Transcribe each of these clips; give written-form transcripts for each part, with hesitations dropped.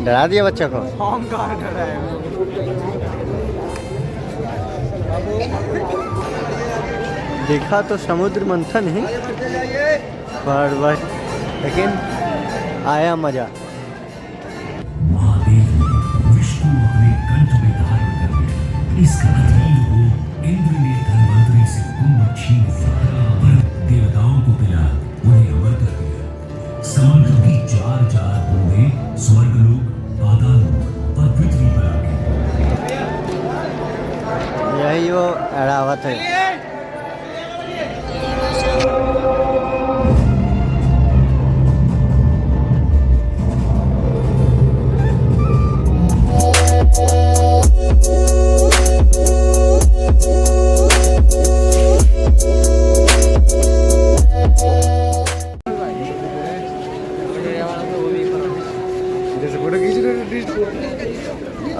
डरा दिया बच्चों को। हम कहाँ डराए। देखा तो समुद्र मंथन ही पर वह, लेकिन आया मजा। महादेव ने विष्णु अपने कंठ में धारण कर लिया। इसका अधीन हो इंद्र ने धन्वंतरि से कुंभ छीन लिया, देवताओं को पिला उन्हें अमर कर दिया। समुद्र की 4 बूंदें स्वर्गलोक, पाताललोक और पृथ्वी पर आ गई। यही वो एरावत है।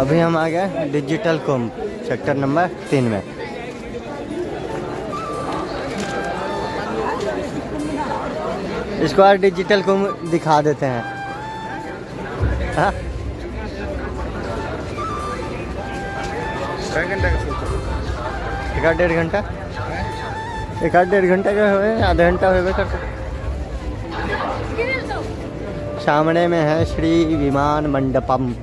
अभी हम आ गए डिजिटल कुंभ सेक्टर नंबर 3 में। इसको आज डिजिटल कुंभ दिखा देते हैं। हाँ? 1.5 घंटा 1.5 घंटा का हुए, आधा घंटा हुए करते। सामने में है श्री विमान मंडपम।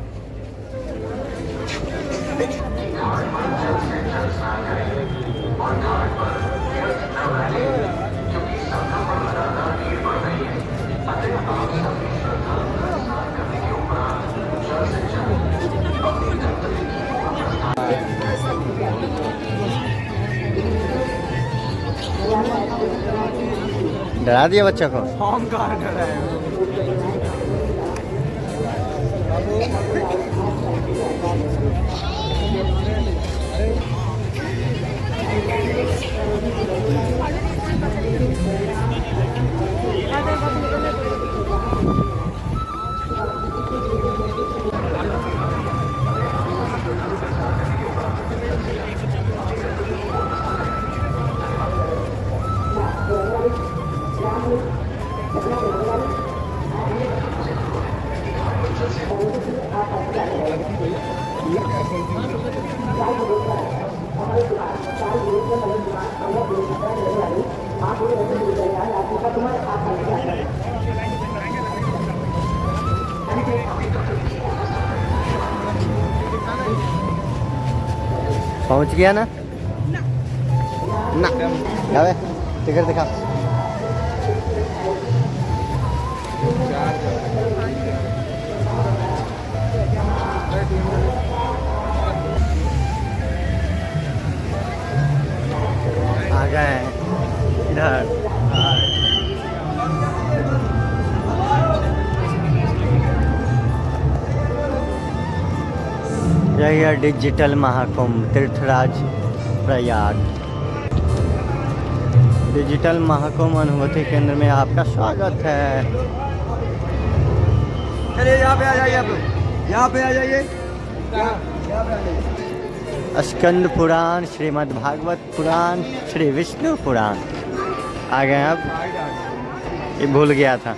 डरा दिया बच्चों को। हम कहाँ डराए। पहुंच गया ना? ना जावे टिकट दिखा। आ गए इधर। यही है डिजिटल महाकुंभ तीर्थराज प्रयाग। डिजिटल महाकुंभ अनुभूति केंद्र में आपका स्वागत है। चलिए यहाँ पे आ जाइए आप लोग, यहाँ पे आ जाइए। स्कंद पुराण, श्रीमद् भागवत पुराण, श्री विष्णु पुराण आ गए। अब ये भूल गया था।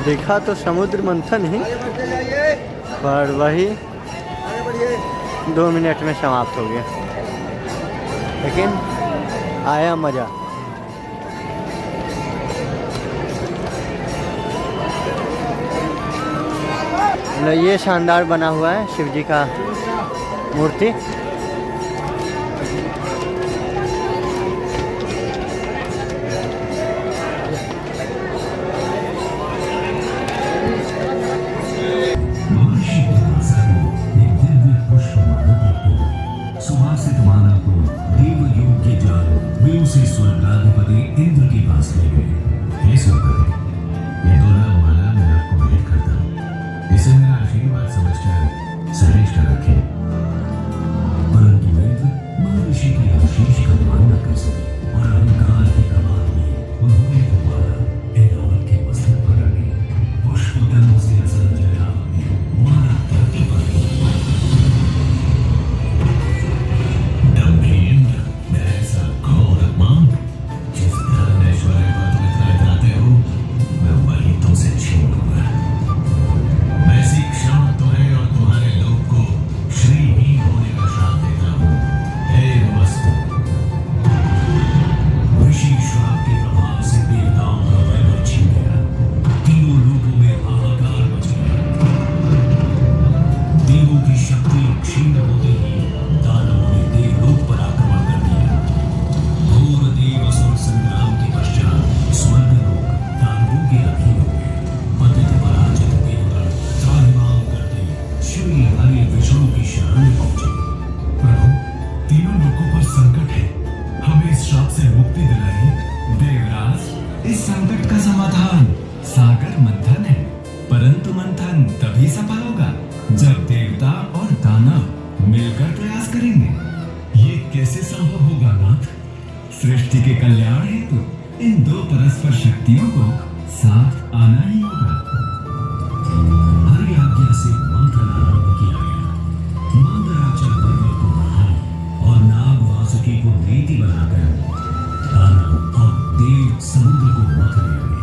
देखा तो समुद्र मंथन ही, बढ़ते जाइए, पर वही आगे बढ़िए। 2 मिनट में समाप्त हो गया, लेकिन आया मज़ा। मतलब ये शानदार बना हुआ है शिव जी का मूर्ति। महर्षि दुर्वासा को एक दिव्य पुष्पमाला प्राप्त हुई। सुवासित माला को देवयोग के जाल वे उसे स्वर्गाधिपति इंद्र के पास ले गए। हे स्वर्गपति, ये दुर्लभ माला मैं आपको भेंट करता हूँ। इसे मेरा आशीर्वाद समझकर सहेज कर रखें। परंतु इंद्र महर्षि की आशीष का मान न कर सके और अहंकार के प्रभाव में उन्होंने वो माला ऐरावत के मस्तक पर रखी। पुष्पगंध से असर ऐरावत ने माला धरती पर गिरा। डम्भी इंद्र, मैं ऐसा घोर अपमान जिस धन ऐश्वर्य पर तुम इतना इतराते हो, मैं वही तुमसे छीन लूंगा। मैं इसी क्षण तुम्हें और तुम्हारे लोग को श्रीहीन होने का श्राप देता हूँ। हे नमस्तु। ऋषि श्राप के प्रभाव से देवताओं का वैभव छिन गया। तीनों लोगों में हाहाकार मच गया। देवों की शक्ति क्षीण होते ही दानवों ने देवलोक पर आक्रमण कर दिया। घोर देव असुर संग्राम के पश्चात स्वर्गलोक दानवों के अधीन हो गए। पतित पराजित देवगण त्राहिमाम करते श्री हरि विष्णु की शरण में पहुंचे। प्रभु, तीनों लोगों पर संकट है, हमें इस श्राप से मुक्ति दिलाइए। देवराज, इस संकट का समाधान सागर मंथन है, परंतु मंथन तभी सफल होगा जब देवता और दानव मिलकर प्रयास करेंगे। ये कैसे संभव होगा नाथ? सृष्टि के कल्याण हेतु इन दो परस्पर शक्तियों को साथ आना ही होगा। हरि आज्ञा से मंथन आरंभ किया गया। मंदराचल पर्वत को बढ़ाने और नाग वासुकी को नीति बनाकर दानव और देव समुद्र को मथने लगे।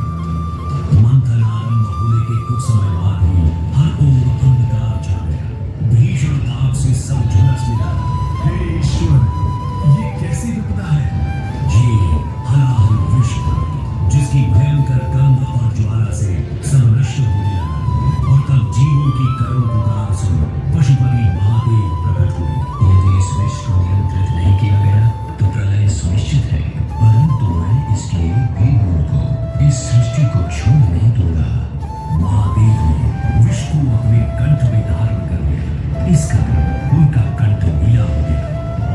मंथन आरंभ होने के कुछ समय बाद ही हर ओर अंधकार छा गया। भीषण ताप से सब झुलस मिला। हे ईश्वर, ये कैसी विपदा है? ये हलाहल विष था, जिसकी भयंकर गंध और ज्वाला से सब नष्ट होने लगा। और तब जीवों की करुण पुकार सुन पशुपति महादेव प्रकट हुए। यदि इस विष को नियंत्रित नहीं किया गया तो प्रलय सुनिश्चित है, परंतु मैं इसके भेदों को, इस सृष्टि को छोड़ नहीं दूंगा। महादेव ने विष को अपने कंठ में धारण कर लिया। इस कारण उनका कंठ नीला हो गया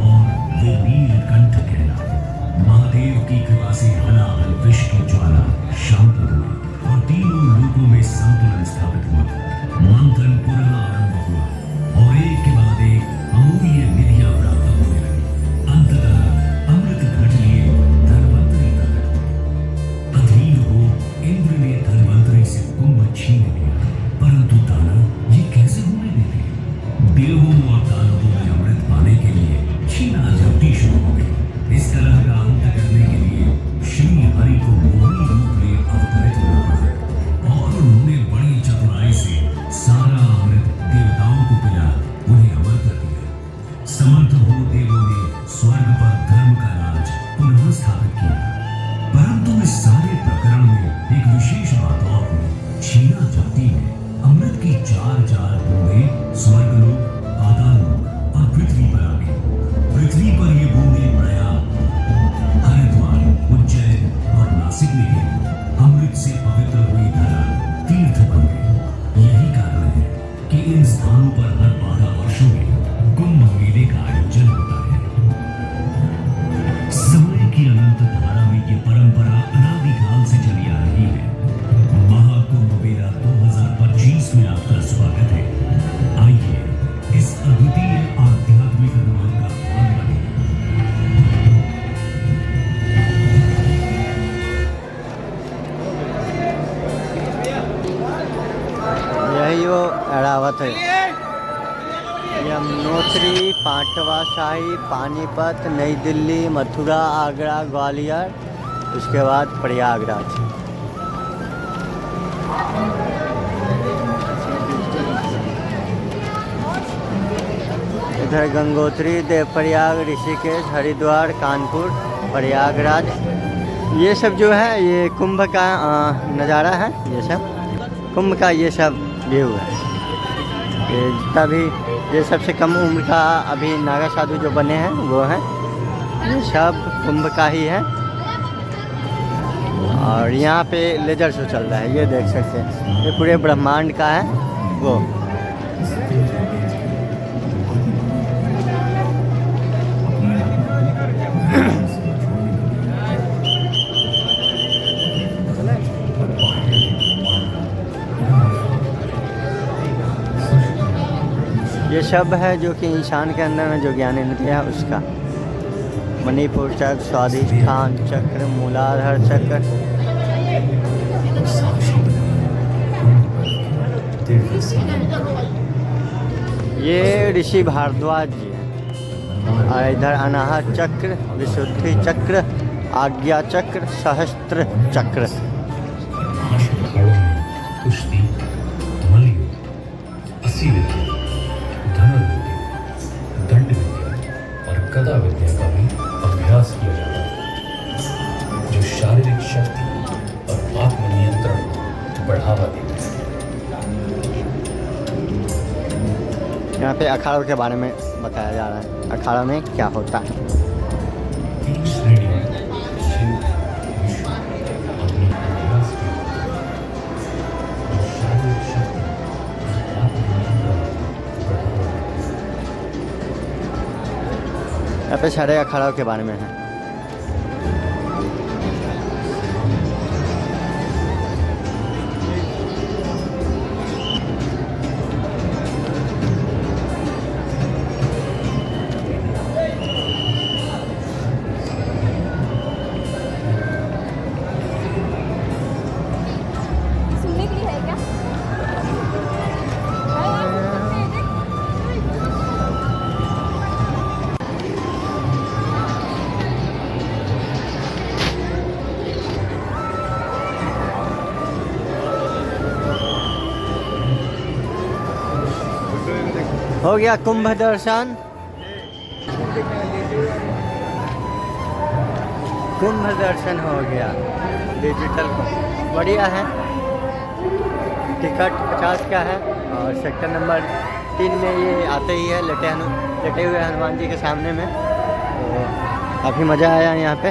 और वे नीलकंठ कहलाए। महादेव की कृपा से हलाहल विष की ज्वाला शांत हुई और तीनों लोगों में संतुलन स्थापित हुआ। मंथन पुनः आरंभ हुआ और एक के बाद एक अमूल्य निधियां प्राप्त होने लगी। अंततः अमृत घट लिए धन्वंतरि प्रकट। अधीर हो इंद्र ने धन्वंतरि से कुंभ छीन लिया, परंतु दानव ये कैसे होने देते? देवों और दानवों में अमृत पाने के लिए छीना झपटी शुरू हो गई। इस कलह का अंत करने के लिए श्री हरि को मोहिनी रूप में अवतरित होना पड़ा और उन्होंने बड़ी चतुराई से सारा अमृत देवताओं को पिला उन्हें अमर कर दिया। समर्थ हो देवों ने स्वर्ग पर धर्म का राज पुनः स्थापित किया। परंतु इस सारे प्रकरण में एक विशेष बात और हुई। छीना झपटी में अमृत की 4 बूंदें स्वर्गलोक, पाताललोक और पृथ्वी पर आ गई। पृथ्वी पर ये बूंदें प्रयाग, हरिद्वार, उज्जैन और नासिक में गिरी। अमृत से पवित्र हुई धरा तीर्थ बन गई। यही कारण है कि इन स्थानों पर हर 12 वर्षों में कुंभ मेले का आयोजन होता है। समय की अनंत धारा में ये परंपरा अनादिकाल से चली आ रही है। महाकुंभ मेला 2025 में आपका स्वागत है। आइए इस अद्वितीय आध्यात्मिक अनुभव का भाग बने। यही वो ऐरावत है। यमुनोत्री, पांटवा शाही, पानीपत, नई दिल्ली, मथुरा, आगरा, ग्वालियर, उसके बाद प्रयागराज। इधर गंगोत्री, देवप्रयाग, ऋषिकेश, हरिद्वार, कानपुर, प्रयागराज, ये सब जो है ये कुंभ का नज़ारा है। ये सब कुंभ का ये सब व्यू है। ये जितना भी ये सबसे कम उम्र का अभी नागा साधु जो बने हैं वो हैं, ये सब कुंभ का ही है। और यहाँ पे लेजर शो चल रहा है, ये देख सकते हैं, ये पूरे ब्रह्मांड का है वो। ये सब है जो कि इंसान के अंदर में जो ज्ञान इंद्रिय है उसका। मणिपुर चक्र, स्वाधिष्ठान चक्र, मूलाधार चक्र, ये ऋषि भारद्वाज जी हैं। और इधर अनाहत चक्र, विशुद्धि चक्र, आज्ञा चक्र, सहस्त्र चक्र। कुश्ती, मल्लयुद्ध, असी विद्या, धनुर्विद्या, दंड विद्या और गदा विद्या का भी अभ्यास किया जाता है, जो शारीरिक शक्ति और आत्मनियंत्रण को बढ़ावा देता है। यहाँ पे अखाड़ों के बारे में बताया जा रहा है, अखाड़ा में क्या होता है। 3 श्रेणियां शिव, विष्णु अपनी अभ्यास के जो शारीरिक शक्ति और आत्मनियंत्रण को बढ़ावा देता है। यहाँ पे सारे अखाड़ों के बारे में है। सुनने के लिए है क्या? हो गया कुंभ दर्शन। कुंभ दर्शन हो गया डिजिटल, बढ़िया है। टिकट 50 का है और सेक्टर नंबर 3 में ये आते ही है लेटे हुए हनुमान जी के सामने में। तो काफ़ी मज़ा आया यहाँ पे।